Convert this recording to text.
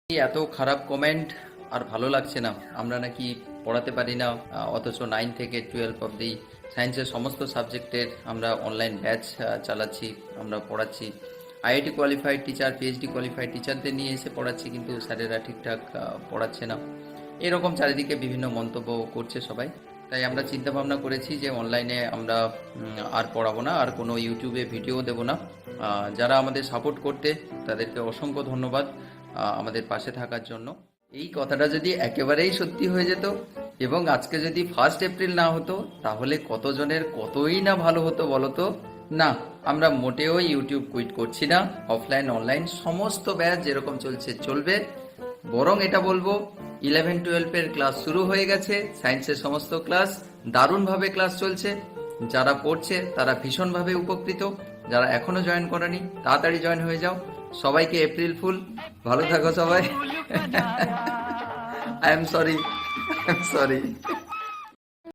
এত খারাপ কমেন্ট আর ভালো লাগছে না। আমরা নাকি পড়াতে পারি না, অথচ 9 থেকে 12 অবধি সায়েন্সের সমস্ত সাবজেক্টের আমরা অনলাইন ব্যাচ চালাচ্ছি, আমরা পড়াচ্ছি। IIT qualified teacher, PhD qualified টিচারদের নিয়ে এসে পড়াচ্ছি, কিন্তু স্যারেরা ঠিকঠাক পড়াচ্ছে না। এরকম চারিদিকে বিভিন্ন মন্তব্য করছে সবাই। তাই আমরা চিন্তা ভাবনা করেছি যে অনলাইনে আমরা আর পড়াবো না, আর কোনো ইউটিউবে ভিডিও দেব না। যারা আমাদের সাপোর্ট করতে, তাদেরকে অসংখ্য ধন্যবাদ আমাদের পাশে থাকার জন্য। এই কথাটা যদি একেবারেই সত্যি হয়ে যেত এবং আজকে যদি 1 এপ্রিল না হতো, তাহলে কতজনের কতই না ভালো হতো বলতো। না, আমরা মোটেও ইউটিউব কুইট করছি না। অফলাইন অনলাইন সমস্ত ব্যাচ যেরকম চলছে চলবে। বরং এটা বলবো, 11-12 এর ক্লাস শুরু হয়ে গেছে। সায়েন্সের সমস্ত ক্লাস দারুণভাবে ক্লাস চলছে। যারা পড়ছে তারা ভীষণভাবে উপকৃত। যারা এখনো জয়েন করেনি, তাড়াতাড়ি জয়েন হয়ে যাও। সবাইকে এপ্রিল ফুল। ভালো থাকো সবাই। I am sorry.